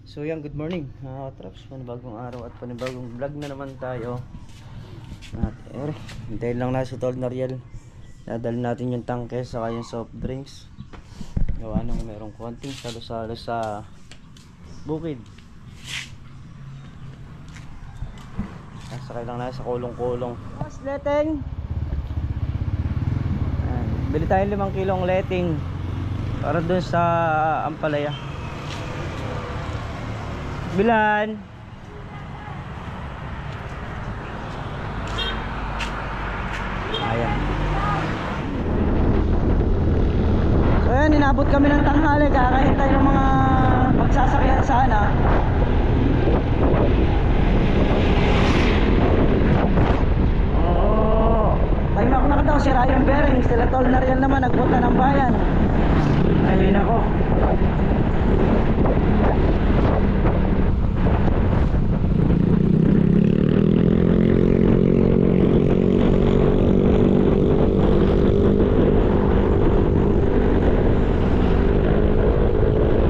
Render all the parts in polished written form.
So yan, good morning mga katraps, panibagong araw at panibagong vlog na naman tayo. At hintayin lang na si Tol Nariel. Dadalhin natin yung tangke saka yung soft drinks. Gawa nang merong konting salo-salo sa bukid. Sakay lang na sa kulong-kulong. Mas leteng. Bili tayo 5 kilong letting para dun sa Ampalaya. Bilan. Ayan. So ayan, inabot kami ng tanghali. Kakahintay ng mga magsasakyan sana. Time ako na daw, sira yung bearing. Sila Tol Nariel naman, nagpunta ng bayan. Ayun ako.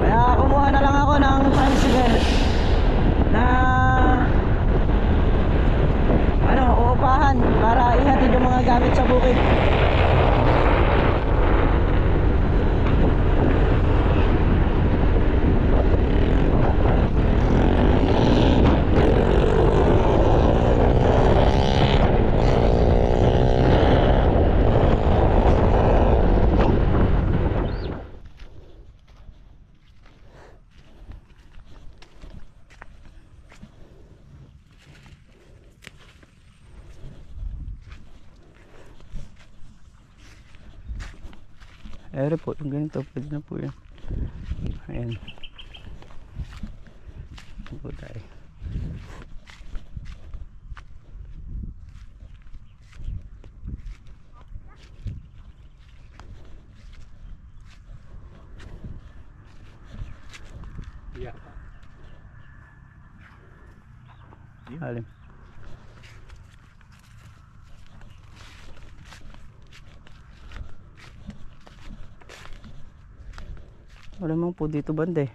Kaya kumuha na lang ako ng tricycle na uupahan para ihatid yung mga gamit sa bukid. Ere po, yung ganito, pwede na po yan. Ayan. Ito po tayo. Yeah. Alim. Wala mang po dito bande.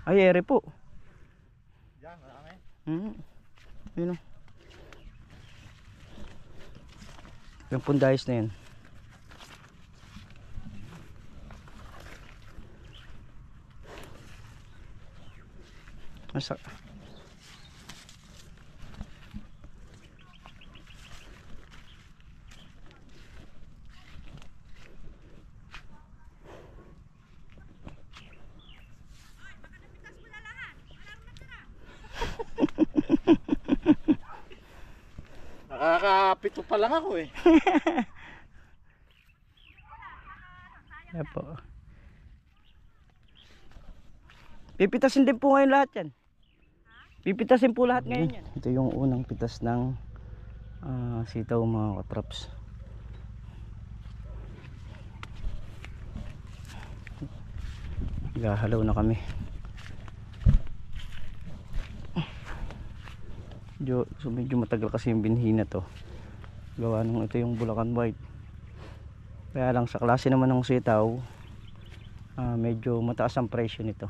Ay, ere po. Diyan, marami. Yun o. Yung pundayos na yan. Masa. Nakakapito pa lang ako eh. Yan po. Pipitasin din po ngayon lahat yan. Pipitasin po lahat ngayon yan. Ito yung unang pitas ng sitaw mga katraps. Gahalaw na kami. Medyo matagal kasi yung binhi na to. Gawa nung ito yung Bulacan White. Kaya lang sa klase naman ng sitaw, medyo mataas ang presyo nito.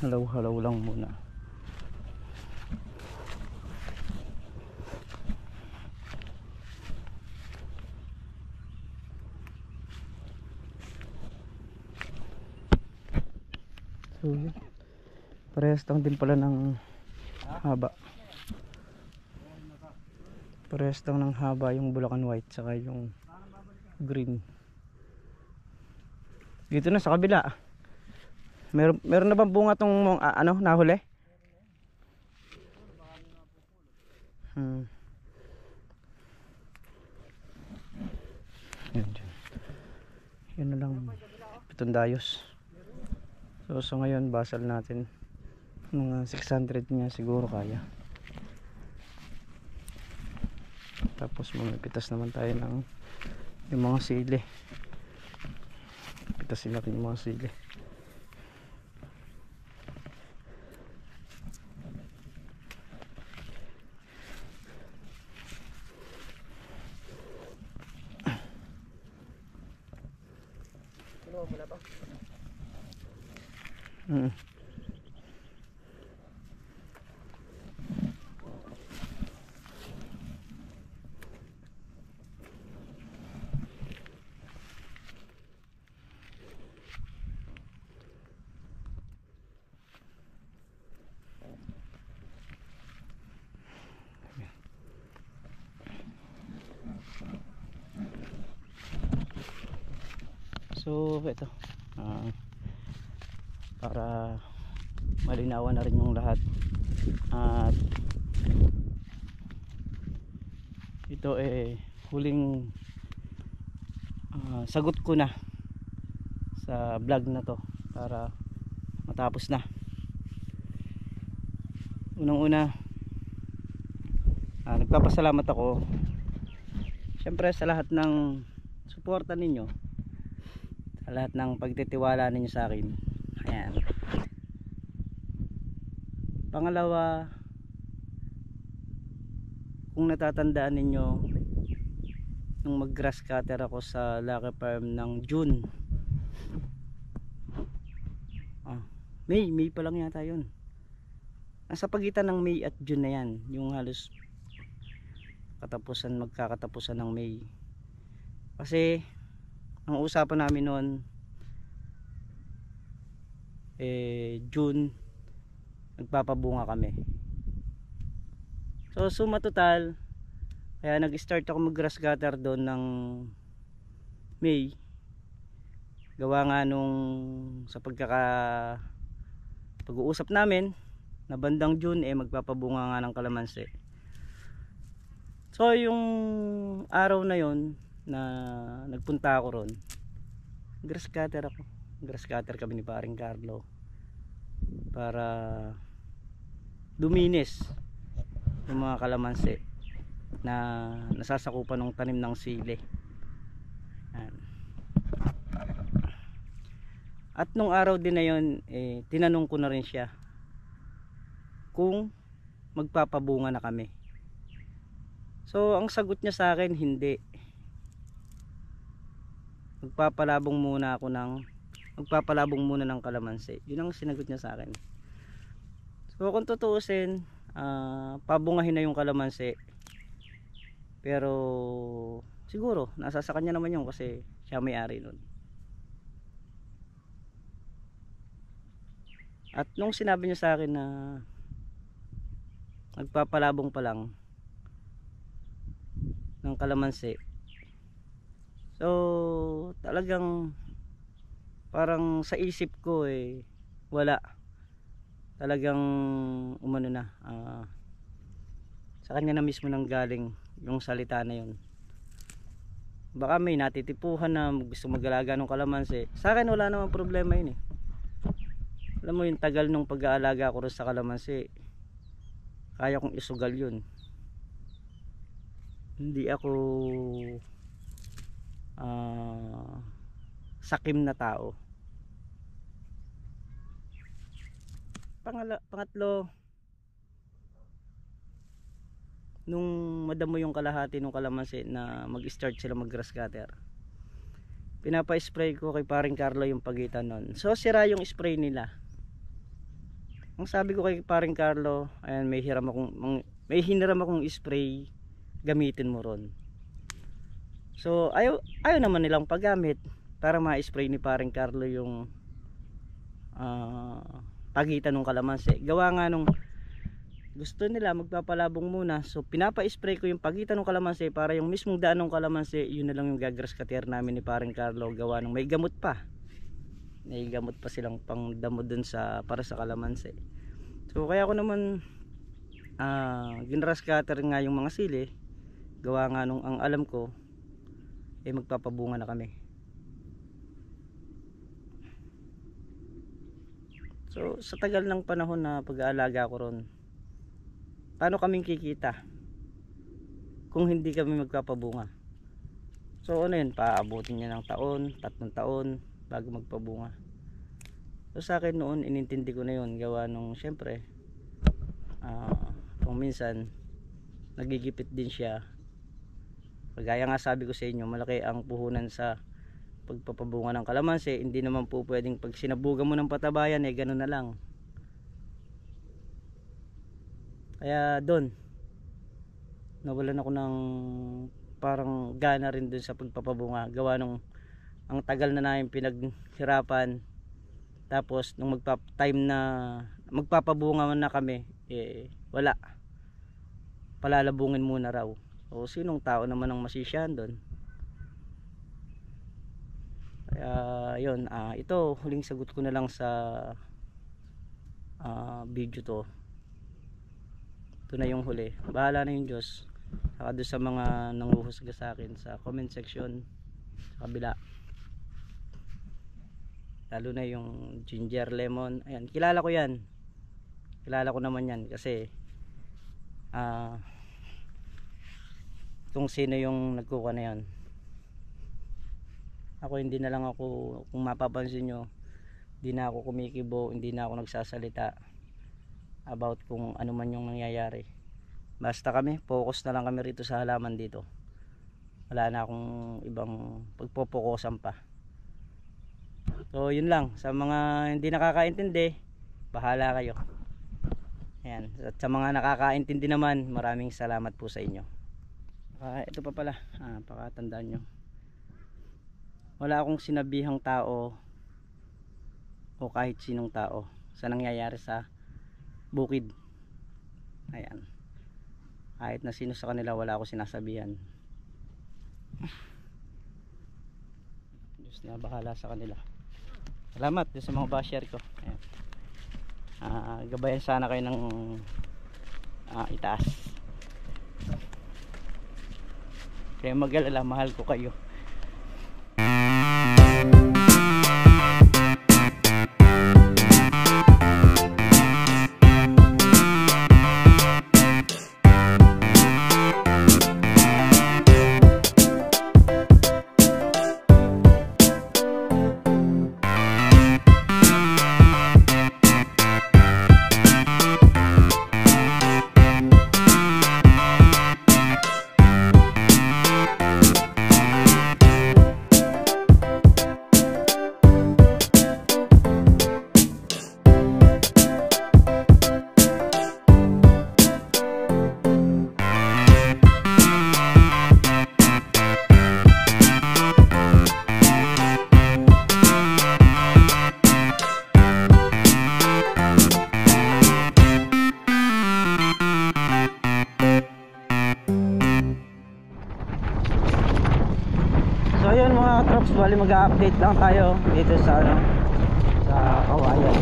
Halaw-halaw lang muna. So yun, parehas lang din pala ng haba. Parehas lang ng haba yung Bulacan White saka yung green. Dito na sa kabila. Meron na bang bunga tong nahuli? Yan na lang, pitundayos. So ngayon basal natin mga 600 niya siguro kaya. Tapos mamipitas naman tayo ng yung mga sili. Pitasin natin yung mga sili. So ito, para malinawan na rin yung lahat, at ito huling sagot ko na sa vlog na to para matapos na. Unang una, nagpapasalamat ako syempre sa lahat ng suporta ninyo, sa lahat ng pagtitiwala ninyo sa akin. Ayan. Pangalawa, kung natatandaan ninyo, nung mag grass cutter ako sa Lucky Farm ng June, May pa lang yata yun. Nasa pagitan ng May at June na yan, yung halos magkakatapusan ng May. Kasi ang usapan namin noon June nagpapabunga kami. So suma total, kaya nag-start ako mag grass cutter doon ng May. Gawa nga nung sa pag-uusap namin na bandang June magpapabunga nga ng kalamansi. So yung araw na yon na nagpunta ako ron, grass cutter kami ni paring Carlo para duminis yung mga kalamansi na nasasakupan ng tanim ng sili. At nung araw din na yon, tinanong ko na rin siya kung magpapabunga na kami. So ang sagot niya sa akin, hindi. Magpapalabong muna ng kalamansi. Yun ang sinagot niya sa akin. So kung tutuusin, pabungahin na yung kalamansi, pero siguro nasa sa kanya naman yun kasi siya may-ari nun. At nung sinabi niya sa akin na nagpapalabong pa lang ng kalamansi, so talagang parang sa isip ko wala, talagang umano na, sa kanya na mismo nang galing yung salita na yun. Baka may natitipuhan na gusto mag-alaga ng kalamansi. Sa akin wala namang problema yun Alam mo yung tagal nung pag-aalaga ko rin sa kalamansi, kaya kong isugal yun. Hindi ako sakim na tao. Pangatlo, nung madamo yung kalahati ng kalamansi na mag-start sila mag grass cutter, pinapa-spray ko kay paring Carlo yung pagitan nun. So sira yung spray nila. Ang sabi ko kay paring Carlo, ayan, may hiniram akong spray, gamitin mo ron. So ayaw naman nilang paggamit para ma-spray ni paring Carlo yung pagitan ng kalamansi. Gawa nga nung gusto nila magpapalabong muna, so pinapa-spray ko yung pagitan ng kalamansi para yung mismong daan ng kalamansi, yun na lang yung gagrass cutter namin ni paring Carlo. Gawa nung may gamot pa silang pang damo dun para sa kalamansi. So kaya ako naman ginrass cutter nga yung mga sili. Gawa nga nung ang alam ko magpapabunga na kami. So sa tagal ng panahon na pag-aalaga ko ron, paano kaming kikita kung hindi kami magpapabunga. So ano yun, paabutin niya ng taon, 3 taon bago magpabunga. So sa akin noon inintindi ko na yun, gawa nung syempre kung minsan nagigipit din siya. Kagaya nga sabi ko sa inyo, malaki ang puhunan sa pagpapabunga ng kalamansi. Hindi naman po pwedeng pag sinabugan mo ng patabayan gano'n na lang. Kaya doon nawalan ako ng parang gana rin doon sa pagpapabunga, gawa nung ang tagal na namin pinaghirapan. Tapos nung time na magpapabunga na kami, wala, palalabungin muna raw. O sinong tao naman ang masisiyahan doon? Kaya yun, ito huling sagot ko na lang sa video to. Ito na yung huli, bahala na yung Diyos. Saka doon sa mga nanguhusga sa akin sa comment section sa kabila, lalo na yung ginger lemon, ayan, kilala ko yan, kilala ko naman yan kasi kung sino yung nagkuha na yan. Ako hindi na lang ako, kung mapapansin nyo, hindi na ako kumikibo, hindi na ako nagsasalita about kung ano man yung nangyayari. Basta kami, focus na lang kami rito sa halaman dito. Wala na akong ibang pagpopokusan pa. So yun lang, sa mga hindi nakakaintindi, bahala kayo. Ayan, at sa mga nakakaintindi naman, maraming salamat po sa inyo. Ito pa pala, pakatandaan nyo, wala akong sinabihang tao o kahit sinong tao sa nangyayari sa bukid. Ayan, kahit na sino sa kanila wala akong sinasabihan. Diyos na bahala sa kanila. Salamat sa mga basher ko. Ayan. Gabayan sana kayo ng itaas. Kaya mag-alala, mahal ko kayo. So ayun mga katrops, bali mag-update lang tayo dito sa sa Kawayan.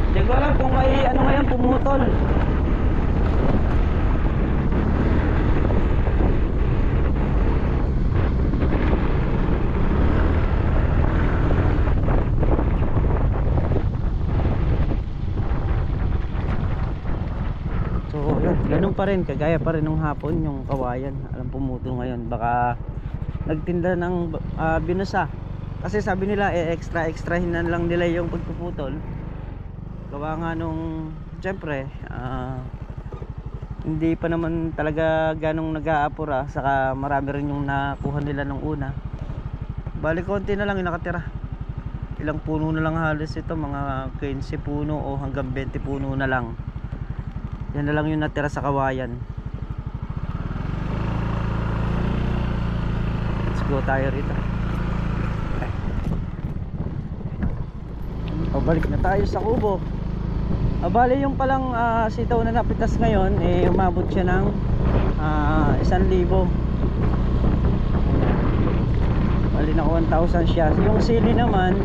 Hindi ko alam kung may ngayon pumutol. Ganun pa rin, kagaya pa rin nung hapon yung Kawayan. Alam, pumutol ngayon. Baka nagtinda ng binusa. Kasi sabi nila extrahin na lang nila yung pagpuputol. Gawa nga nung syempre hindi pa naman talaga ganong nag-aapura. Saka marami rin yung nakuha nila nung una. Bali konti na lang yung nakatira. Ilang puno na lang halos ito, mga 15 puno o hanggang 20 puno na lang. Yan na lang yung natira sa Kawayan. Let's go tayo rito. Balik na tayo sa kubo. Bali yung palang sitaw na napitas ngayon, umabot siya ng 1,000. Bali na 1,000 siya. Yung sili naman,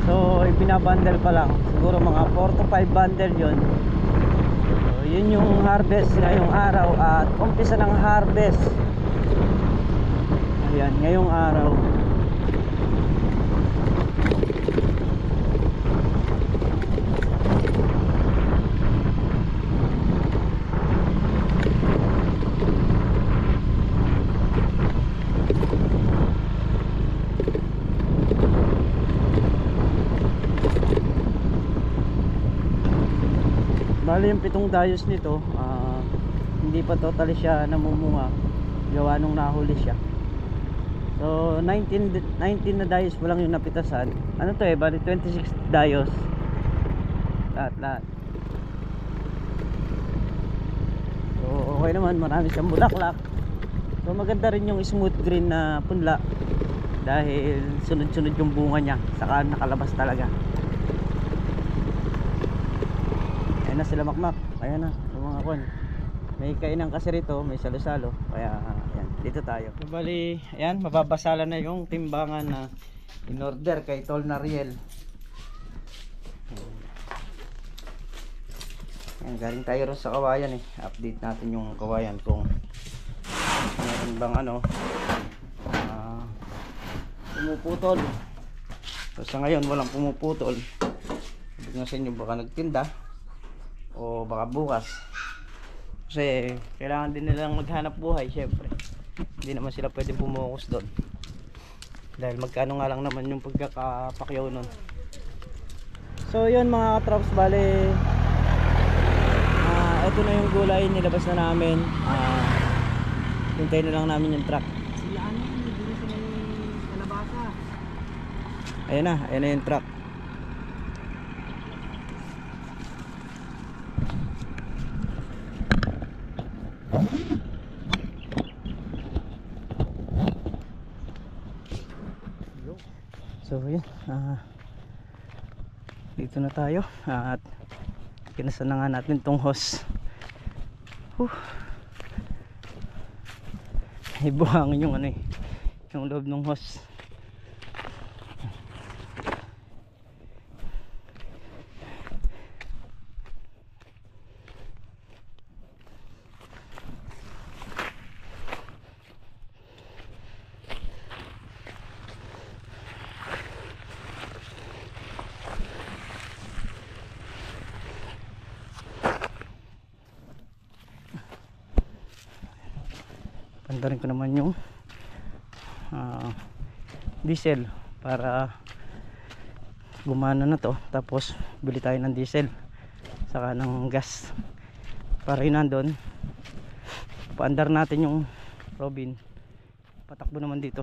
so ibinabundle pa lang. Siguro mga 4 to 5 bundle yun. Yun yung harvest ngayong araw at umpisa ng harvest. Ayan, ngayong araw. Bali yung 7 dayos nito, hindi pa totally siya namumunga, gawa nung nahuli siya. So 19 na dayos pa lang yung napitasan. Ano to bali 26 dayos lahat. So okay naman, marami siyang bulaklak. So maganda rin yung smooth green na punla dahil sunod-sunod yung bunga niya, saka nakalabas talaga. Ayan na sila makmak, ayan na yung mga kwan. May kainan kasi rito, may salo-salo, kaya ayan, dito tayo. So, bali, ayan, mababasala na yung timbangan na in order kay Tol Nariel. Ayan, galing tayo rin sa kawayan update natin yung kawayan kung meron bang pumuputol. So sa ngayon walang pumuputol. Sabi nga sa inyo, baka nagtinda o baka bukas, kasi kailangan din nilang maghanap buhay. Syempre hindi naman sila pwede pumukus doon dahil magkano nga lang naman yung pagkakapakyaw nun. So yun mga katrops, bale ito na yung gulay, nilabas na namin. Hintayin na lang namin yung truck. Ayan na yung truck. So yun, dito na tayo at kinasan na nga natin tong hose. Ay buhangin yung yung loob ng hose. Pandarin ko naman yung diesel para gumana na to, tapos bili tayo ng diesel saka ng gas para yun nandun, paandar natin yung Robin, patakbo naman dito.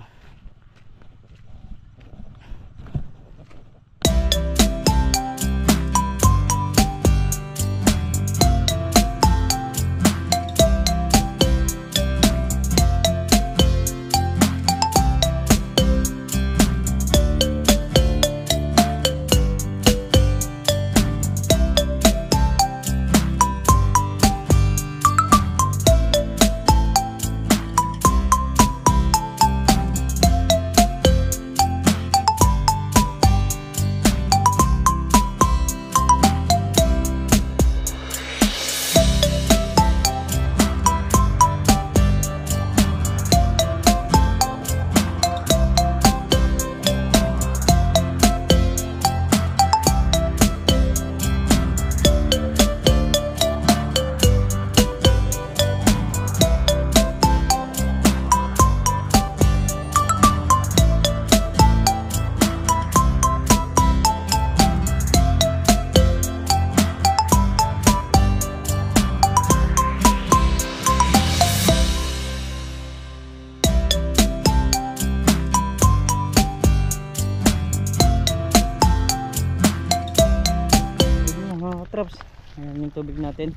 Traps, ayan yung tubig natin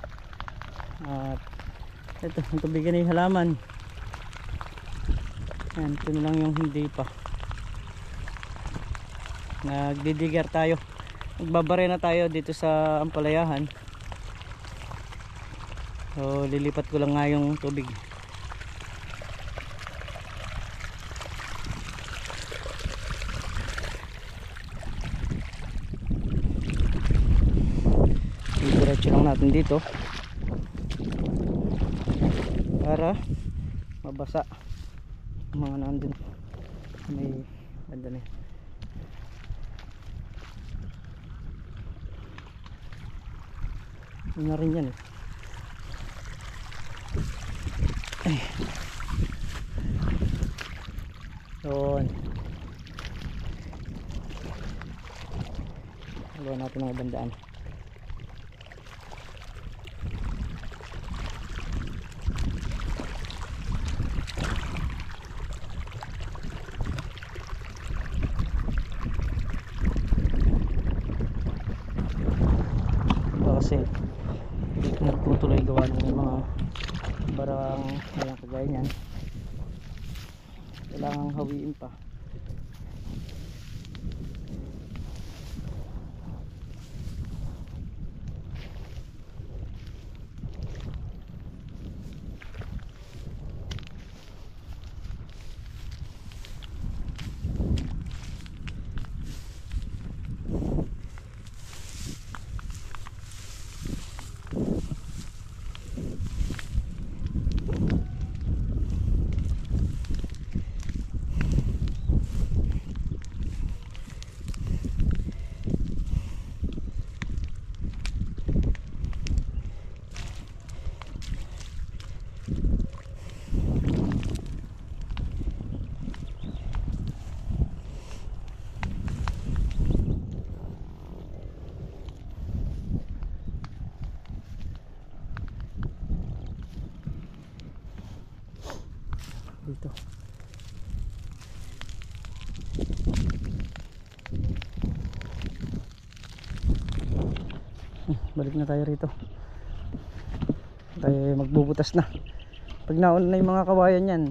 at ito yung tubig na yung halaman. Ayan, ito na lang yung hindi pa. Nagdidigar tayo, nagbabare na tayo dito sa ampalayahan, so lilipat ko lang nga yung tubig. Diretso lang natin dito para mabasa mga nandun may banda na yun na rin yan ay yun, gawa natin mga bandaan. nagtutuloy gawa ng may mga barang walang kagaya niyan, kailangang hawiin pa. Dito balik na tayo rito, tayo magbubutas na. Pag nauna na yung mga kawayan yan,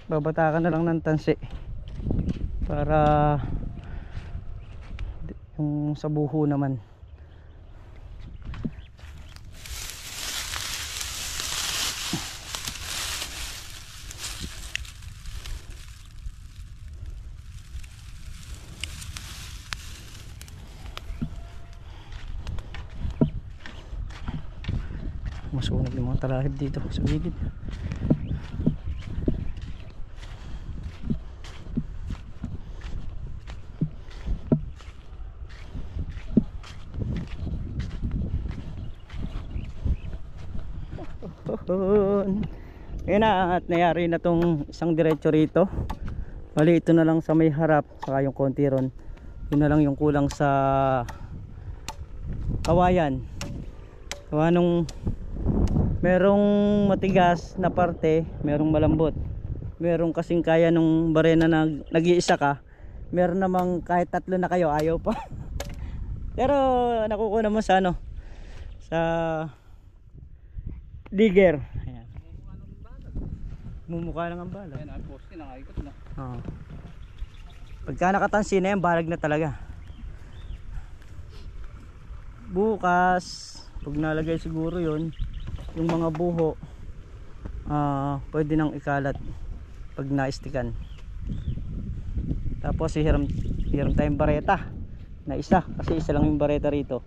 babatakan na lang ng tansi para yung sa buho naman. Masunog yung mga talahib dito sa gilid. Ayan na, at nayari na tong isang diretso rito. Bali ito na lang sa may harap, saka yung konti ron, yun na lang yung kulang sa kawayan. Gawa nung merong matigas na parte, merong malambot, merong kasing kaya nung barena na nag-iisa ka, meron namang kahit tatlo na kayo ayaw pa. Pero nakukuha naman sa ano, sa digger. Ayan. Mumukha lang ang balag. Ayan, ang poste na ikot na. Oo. Pagka nakatansi na yan, balag na talaga. Bukas pag nalagay siguro yon, yung mga buho, pwede nang ikalat pag naistikan. Tapos hiram tayong bareta na isa, kasi isa lang yung bareta rito.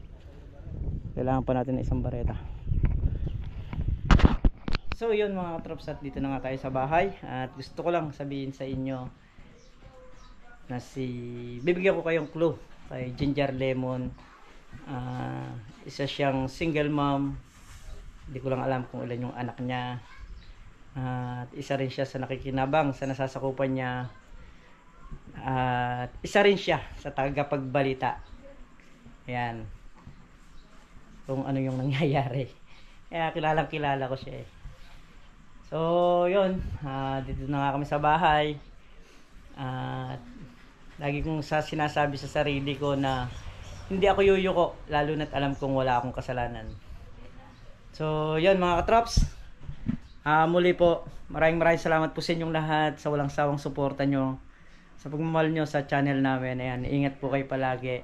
Kailangan pa natin ng isang bareta. So yun mga katrops, at dito na nga tayo sa bahay. At gusto ko lang sabihin sa inyo na bibigyan ko kayong clue kay Ginger Lemon. Isa siyang single mom. Hindi ko lang alam kung ilan yung anak niya. At isa rin siya sa nakikinabang sa nasasakupan niya. At isa rin siya sa tagapagbalita. Ayan. Kung ano yung nangyayari. Kaya kilala ko siya eh. So yun, dito na nga kami sa bahay. At lagi kong sinasabi sa sarili ko na hindi ako yuyuko, lalo na't alam kong wala akong kasalanan. So yun mga katrops, muli po maraming salamat po sa inyong lahat sa walang sawang suporta nyo, sa pagmamahal nyo sa channel namin. Ayan, ingat po kayo palagi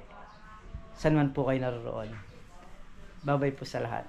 saan man po kayo naroon. Bye bye po sa lahat.